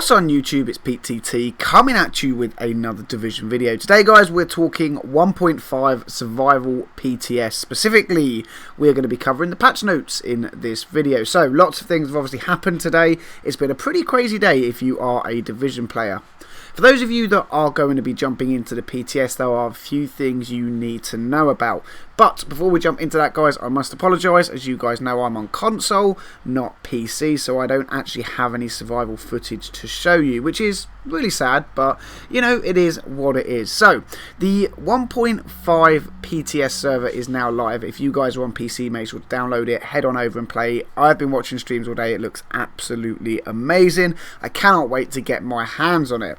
What's on YouTube? It's PTT coming at you with another Division video. Today guys, we're talking 1.5 survival PTS. Specifically, we're going to be covering the patch notes in this video. So lots of things have obviously happened today. It's been a pretty crazy day if you are a Division player. For those of you that are going to be jumping into the PTS, there are a few things you need to know about. But before we jump into that, guys, I must apologise. As you guys know, I'm on console, not PC, so I don't actually have any survival footage to show you, which is really sad, but, you know, it is what it is. So, the 1.5 PTS server is now live. If you guys are on PC, make sure to download it, head on over and play. I've been watching streams all day. It looks absolutely amazing. I cannot wait to get my hands on it.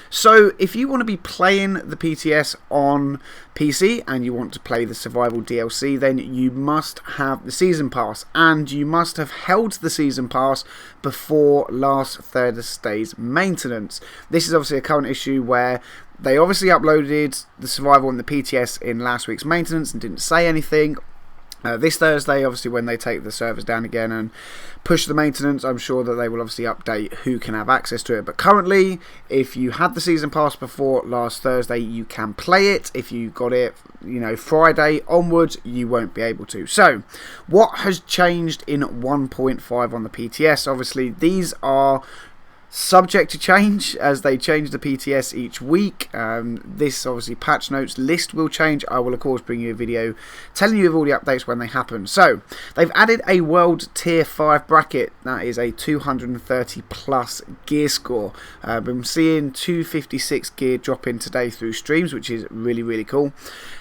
So if you want to be playing the PTS on PC and you want to play the survival DLC, then you must have the season pass, and you must have held the season pass before last Thursday's maintenance. This is obviously a current issue where they obviously uploaded the survival and the PTS in last week's maintenance and didn't say anything. This Thursday, obviously, when they take the servers down again and push the maintenance, I'm sure that they will obviously update who can have access to it. But currently, if you had the season pass before last Thursday, you can play it. If you got it, you know, Friday onwards, you won't be able to. So, what has changed in 1.5 on the PTS? Obviously, these are subject to change as they change the PTS each week. This obviously patch notes list will change. I will of course bring you a video telling you of all the updates when they happen. So they've added a world tier 5 bracket. That is a 230 plus gear score. Been seeing 256 gear drop in today through streams, which is really cool.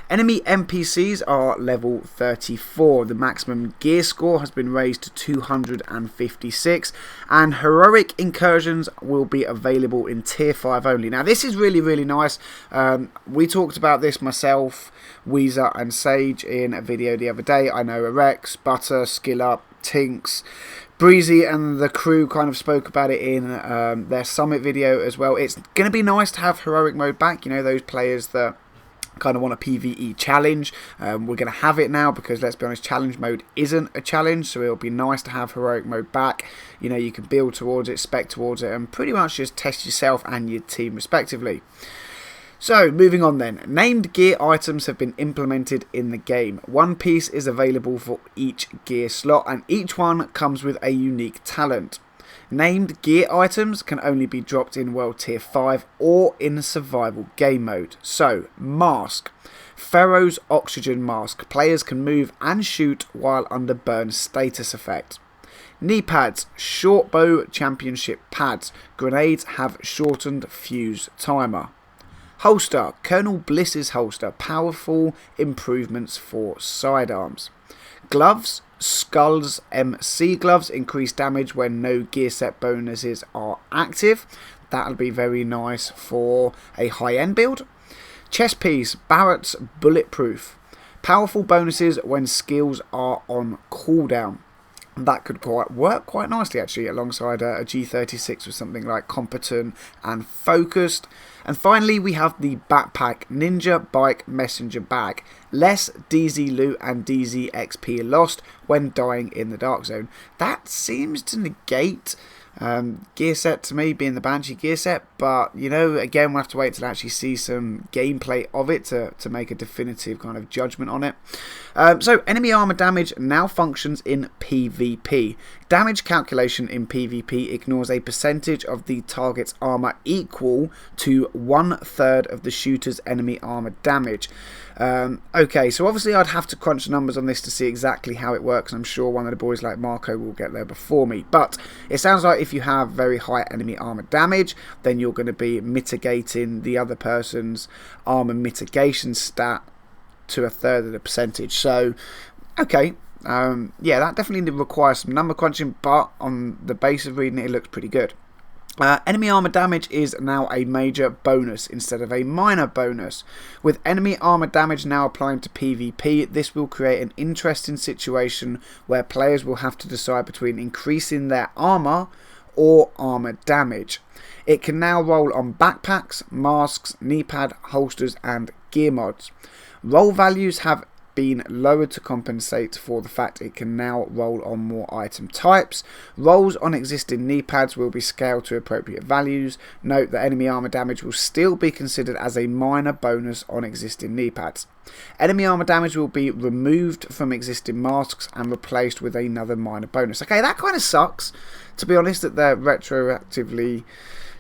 Enemy NPCs are level 34. The maximum gear score has been raised to 256, and heroic incursions will be available in tier 5 only. Now this is really nice. We talked about this, myself, Weezer and Sage, in a video the other day. I know Rex, Butter, Skill Up, Tinks, Breezy and the crew kind of spoke about it in their summit video as well. It's going to be nice to have heroic mode back. You know, those players that kind of want a PvE challenge, we're going to have it now, because let's be honest, challenge mode isn't a challenge, so it'll be nice to have heroic mode back. You know, you can build towards it, spec towards it, and pretty much just test yourself and your team respectively. So, moving on then. Named gear items have been implemented in the game. One piece is available for each gear slot, and each one comes with a unique talent. Named gear items can only be dropped in World Tier 5 or in Survival Game Mode. So, Mask. Pharaoh's Oxygen Mask. Players can move and shoot while under burn status effect. Knee pads. Short Bow Championship pads. Grenades have shortened fuse timer. Holster. Colonel Bliss's holster. Powerful improvements for sidearms. Gloves. Skull's MC gloves increase damage when no gear set bonuses are active. That'll be very nice for a high-end build. Chest piece. Barrett's bulletproof. Powerful bonuses when skills are on cooldown. That could work quite nicely actually alongside a G36 with something like competent and focused. And finally we have the backpack Ninja Bike Messenger Bag. Less DZ loot and DZ XP lost when dying in the Dark Zone. That seems to negate gear set to me being the Banshee gear set, but you know, again, we'll have to wait till I actually see some gameplay of it to make a definitive kind of judgment on it. So enemy armor damage now functions in PvP. Damage calculation in PvP ignores a percentage of the target's armor equal to 1/3 of the shooter's enemy armor damage. Okay, so obviously I'd have to crunch the numbers on this to see exactly how it works. I'm sure one of the boys like Marco will get there before me, but it sounds like if you have very high enemy armor damage, then you're going to be mitigating the other person's armor mitigation stat to 1/3 of the percentage. So, okay, yeah, that definitely requires some number crunching, but on the base of reading it, it looks pretty good. Enemy armor damage is now a major bonus instead of a minor bonus. With enemy armor damage now applying to PvP, this will create an interesting situation where players will have to decide between increasing their armor or armor damage. It can now roll on backpacks, masks, knee pad, holsters and gear mods. Roll values have been lowered to compensate for the fact it can now roll on more item types. Rolls on existing knee pads will be scaled to appropriate values. Note that enemy armor damage will still be considered as a minor bonus on existing knee pads. Enemy armor damage will be removed from existing masks and replaced with another minor bonus. Okay, that kind of sucks, to be honest, that they're retroactively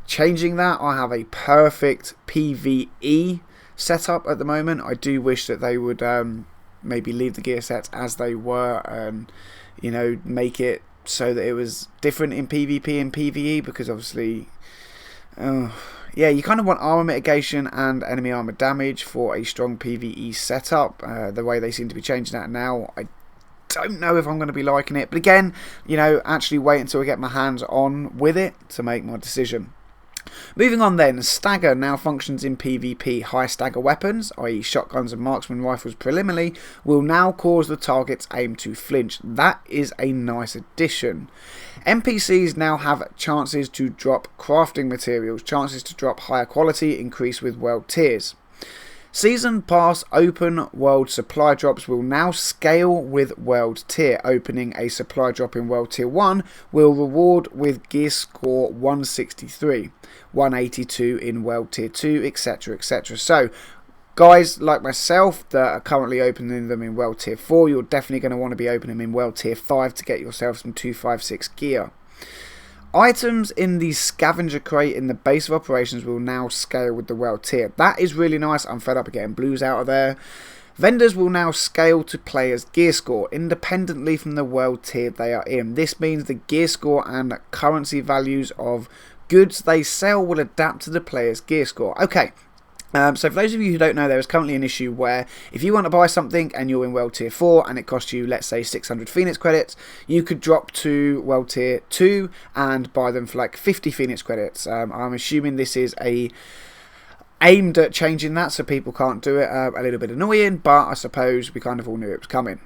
changing that. I have a perfect PvE setup at the moment. I do wish that they would maybe leave the gear sets as they were and, you know, make it so that it was different in PvP and PvE, because obviously yeah, you kind of want armor mitigation and enemy armor damage for a strong PvE setup. The way they seem to be changing that now, I don't know if I'm going to be liking it, but again, you know, actually wait until I get my hands on with it to make my decision. Moving on then, stagger now functions in PvP. High stagger weapons, i.e. shotguns and marksman rifles preliminarily, will now cause the target's aim to flinch. That is a nice addition. NPCs now have chances to drop crafting materials. Chances to drop higher quality increase with world tiers. Season Pass open world supply drops will now scale with world tier. Opening a supply drop in world tier 1 will reward with gear score 163, 182 in world tier 2, etc, etc. So guys like myself that are currently opening them in world tier 4, you're definitely going to want to be opening them in world tier 5 to get yourself some 256 gear. Items in the scavenger crate in the base of operations will now scale with the world tier. That is really nice. I'm fed up of getting blues out of there. Vendors will now scale to players' gear score independently from the world tier they are in. This means the gear score and currency values of goods they sell will adapt to the player's gear score. Okay. So for those of you who don't know, there is currently an issue where if you want to buy something and you're in World Tier 4 and it costs you, let's say, 600 Phoenix credits, you could drop to World Tier 2 and buy them for like 50 Phoenix credits. I'm assuming this is aimed at changing that so people can't do it. A little bit annoying, but I suppose we kind of all knew it was coming.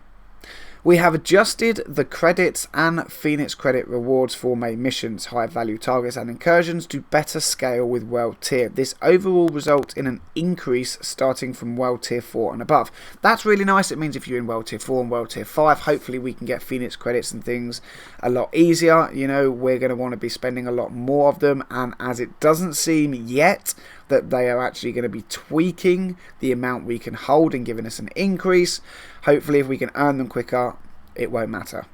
We have adjusted the credits and Phoenix credit rewards for main missions, high value targets and incursions to better scale with world tier. This overall results in an increase starting from world tier 4 and above. That's really nice. It means if you're in world tier 4 and world tier 5, hopefully we can get Phoenix credits and things a lot easier. You know, we're going to want to be spending a lot more of them, and as it doesn't seem yet that they are actually going to be tweaking the amount we can hold and giving us an increase. Hopefully if we can earn them quicker, it won't matter.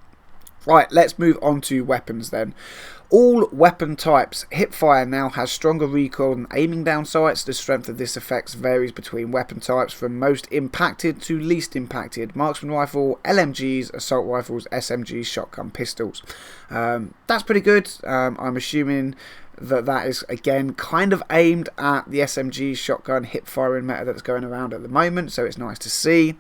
Right, let's move on to weapons then. All weapon types. Hipfire now has stronger recoil than aiming down sights. The strength of this effect varies between weapon types from most impacted to least impacted. Marksman rifle, LMGs, assault rifles, SMGs, shotgun, pistols. That's pretty good. I'm assuming that is again kind of aimed at the SMG shotgun hip firing meta that's going around at the moment, so it's nice to see.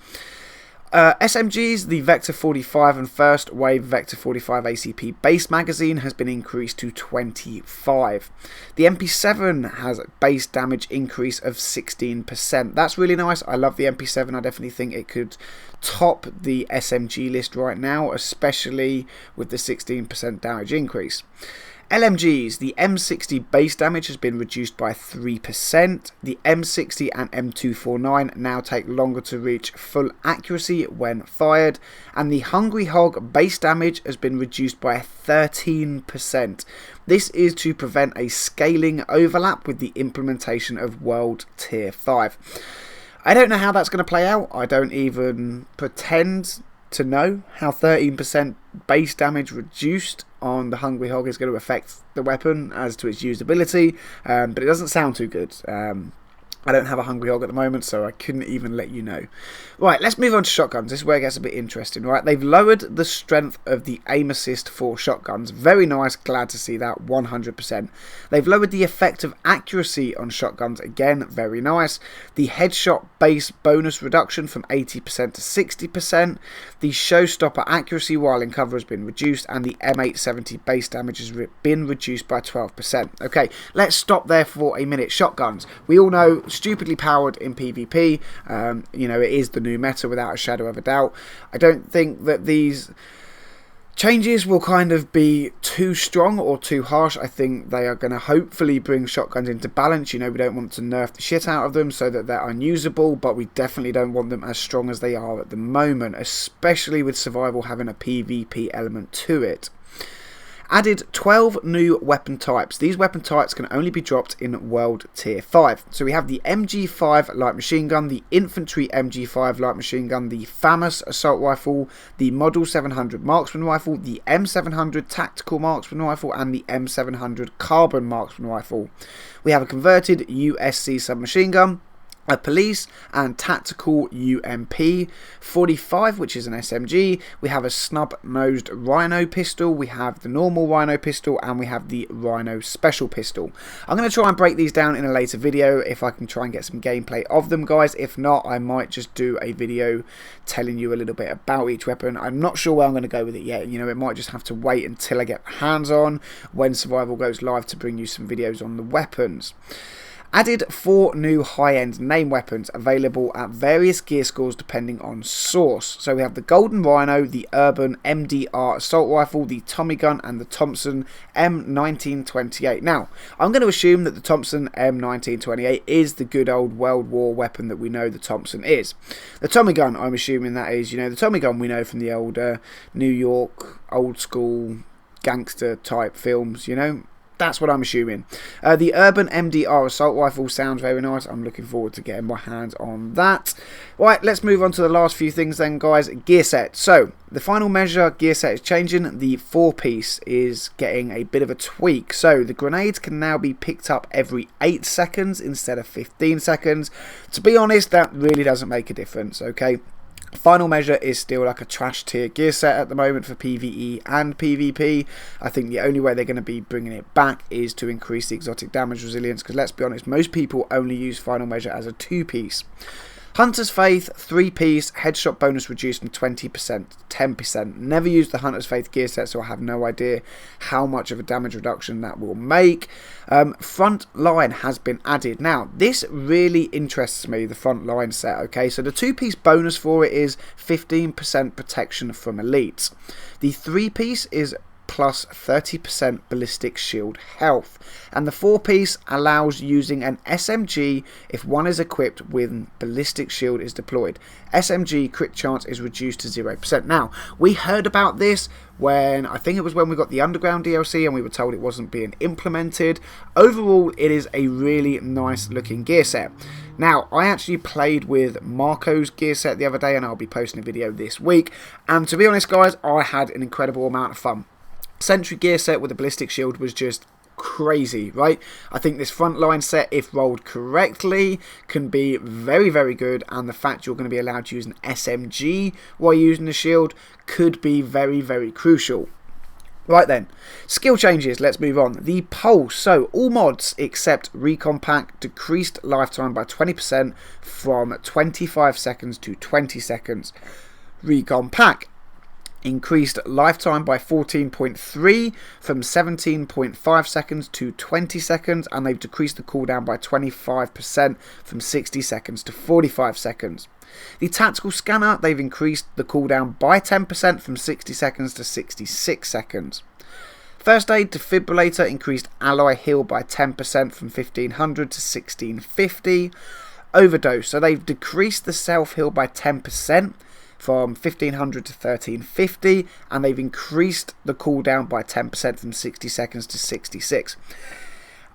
SMGs, the Vector 45 and first wave Vector 45 ACP base magazine has been increased to 25. The MP7 has base damage increase of 16%. That's really nice. I love the MP7. I definitely think it could top the SMG list right now, especially with the 16% damage increase. LMGs, the M60 base damage has been reduced by 3%. The M60 and M249 now take longer to reach full accuracy when fired. And the Hungry Hog base damage has been reduced by 13%. This is to prevent a scaling overlap with the implementation of World Tier 5. I don't know how that's going to play out. I don't even pretend to know how 13% base damage reduced on the Hungry Hog is going to affect the weapon as to its usability, but it doesn't sound too good. I don't have a Hungry Hog at the moment, so I couldn't even let you know. Right, let's move on to shotguns. This is where it gets a bit interesting, right? They've lowered the strength of the aim assist for shotguns. Very nice, glad to see that, 100%. They've lowered the effect of accuracy on shotguns, again, very nice. The headshot base bonus reduction from 80% to 60%. The showstopper accuracy while in cover has been reduced, and the M870 base damage has been reduced by 12%. Okay, let's stop there for a minute. Shotguns. We all know, stupidly powered in PvP. You know, it is the new meta without a shadow of a doubt. I don't think that these Changes will kind of be too strong or too harsh. I think they are going to hopefully bring shotguns into balance. You know, we don't want to nerf the shit out of them so that they're unusable, but we definitely don't want them as strong as they are at the moment, especially with survival having a PvP element to it. Added 12 new weapon types. These weapon types can only be dropped in World Tier 5. So we have the MG5 light machine gun, the Infantry MG5 light machine gun, the FAMAS assault rifle, the Model 700 marksman rifle, the M700 tactical marksman rifle, and the M700 carbon marksman rifle. We have a converted USC submachine gun, a police and tactical UMP 45, which is an SMG. We have a snub-nosed Rhino pistol, we have the normal Rhino pistol, and we have the Rhino special pistol. I'm going to try and break these down in a later video if I can try and get some gameplay of them, guys. If not, I might just do a video telling you a little bit about each weapon. I'm not sure where I'm going to go with it yet. You know, it might just have to wait until I get my hands on when Survival goes live to bring you some videos on the weapons. Added 4 new high-end name weapons available at various gear scores depending on source. So we have the Golden Rhino, the Urban MDR Assault Rifle, the Tommy Gun, and the Thompson M1928. Now, I'm going to assume that the Thompson M1928 is the good old World War weapon that we know the Thompson is. The Tommy Gun, I'm assuming that is, you know, the Tommy Gun we know from the old New York, old school gangster type films, you know. That's what I'm assuming. The Urban MDR Assault Rifle sounds very nice. I'm looking forward to getting my hands on that. Right, let's move on to the last few things then, guys. Gear set. So, the final measure gear set is changing. The 4-piece is getting a bit of a tweak. So, the grenades can now be picked up every 8 seconds instead of 15 seconds. To be honest, that really doesn't make a difference, okay? Final measure is still like a trash tier gear set at the moment for PvE and PvP. I think the only way they're going to be bringing it back is to increase the exotic damage resilience, because let's be honest, most people only use final measure as a 2-piece. Hunter's Faith 3-piece, headshot bonus reduced from 20% to 10%. Never used the Hunter's Faith gear set, so I have no idea how much of a damage reduction that will make. Front line has been added. Now, this really interests me, the front line set, okay? So the 2-piece bonus for it is 15% protection from elites. The 3-piece is plus 30% ballistic shield health, and the 4-piece allows using an SMG if one is equipped when ballistic shield is deployed. SMG crit chance is reduced to 0%. Now, we heard about this when, I think it was when we got the Underground DLC and we were told it wasn't being implemented. Overall, it is a really nice looking gear set. Now, I actually played with Marco's gear set the other day, and I'll be posting a video this week, and to be honest, guys, I had an incredible amount of fun. Sentry gear set with a ballistic shield was just crazy, right? I think this frontline set, if rolled correctly, can be very, very good, and the fact you're going to be allowed to use an SMG while using the shield could be very, very crucial. Right then, skill changes, let's move on. The Pulse, so all mods except Recon Pack decreased lifetime by 20% from 25 seconds to 20 seconds. Recon Pack increased lifetime by 14.3 from 17.5 seconds to 20 seconds, and they've decreased the cooldown by 25% from 60 seconds to 45 seconds. The Tactical Scanner, they've increased the cooldown by 10% from 60 seconds to 66 seconds. First Aid Defibrillator increased ally heal by 10% from 1500 to 1650. Overdose, so they've decreased the self heal by 10% from 1500 to 1350, and they've increased the cooldown by 10% from 60 seconds to 66.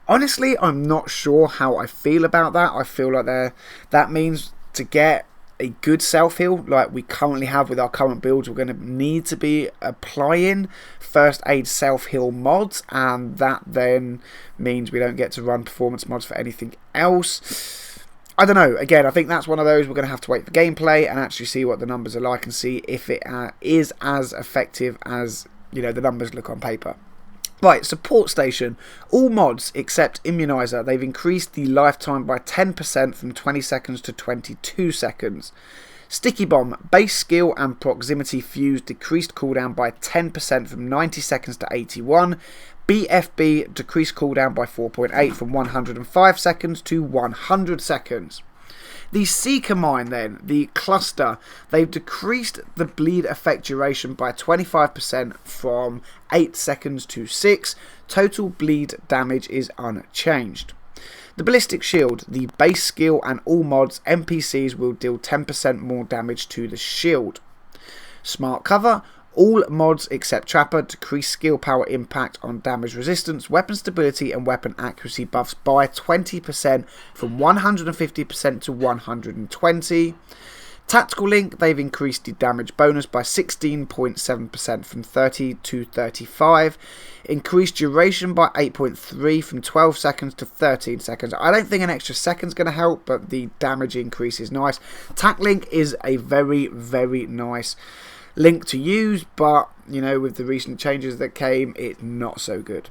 Honestly, I'm not sure how I feel about that. I feel like that means to get a good self-heal like we currently have with our current builds, we're going to need to be applying first aid self-heal mods, and that then means we don't get to run performance mods for anything else. I don't know. Again, I think that's one of those we're going to have to wait for gameplay and actually see what the numbers are like and see if it is as effective as, you know, the numbers look on paper. Right, Support Station. All mods except Immunizer, they've increased the lifetime by 10% from 20 seconds to 22 seconds. Sticky Bomb, base skill and proximity fuse decreased cooldown by 10% from 90 seconds to 81. BFB decreased cooldown by 4.8 from 105 seconds to 100 seconds. The Seeker Mine then, the cluster, they've decreased the bleed effect duration by 25% from 8 seconds to 6. Total bleed damage is unchanged. The Ballistic Shield, the base skill and all mods, NPCs will deal 10% more damage to the shield. Smart Cover, all mods except Trapper decrease skill power impact on damage resistance, weapon stability and weapon accuracy buffs by 20% from 150% to 120%. Tactical Link, they've increased the damage bonus by 16.7% from 30 to 35. Increased duration by 8.3 from 12 seconds to 13 seconds. I don't think an extra second's going to help, but the damage increase is nice. Tac Link is a very, very nice link to use, but, you know, with the recent changes that came, it's not so good.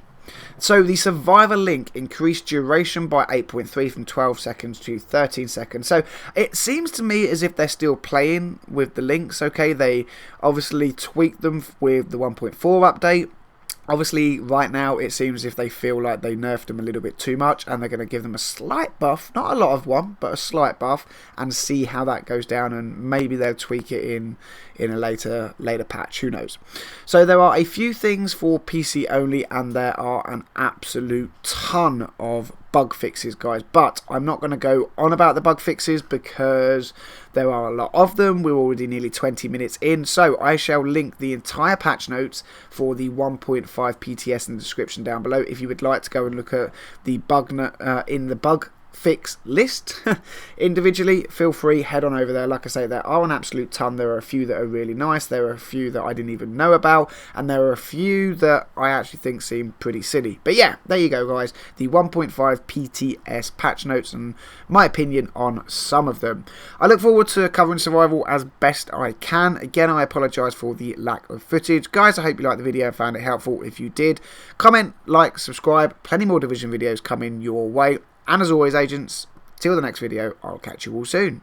So the Survivor Link increased duration by 8.3 from 12 seconds to 13 seconds. So it seems to me as if they're still playing with the links. Okay, they obviously tweaked them with the 1.4 update. Obviously, right now, it seems as if they feel like they nerfed them a little bit too much, and they're going to give them a slight buff, not a lot of one, but a slight buff, and see how that goes down, and maybe they'll tweak it in a later patch, who knows. So there are a few things for PC only, and there are an absolute ton of bug fixes, guys, but I'm not going to go on about the bug fixes because there are a lot of them. We're already nearly 20 minutes in, so I shall link the entire patch notes for the 1.5 PTS in the description down below if you would like to go and look at the bug in the bug fix list individually. Feel free, head on over there. Like I say, there are an absolute ton. There are a few that are really nice, there are a few that I didn't even know about, and there are a few that I actually think seem pretty silly. But yeah, there you go, guys, the 1.5 PTS patch notes and my opinion on some of them. I look forward to covering survival as best I can. Again, I apologise for the lack of footage. Guys, I hope you liked the video and found it helpful. If you did, comment, like, subscribe. Plenty more Division videos coming your way. And as always, agents, till the next video, I'll catch you all soon.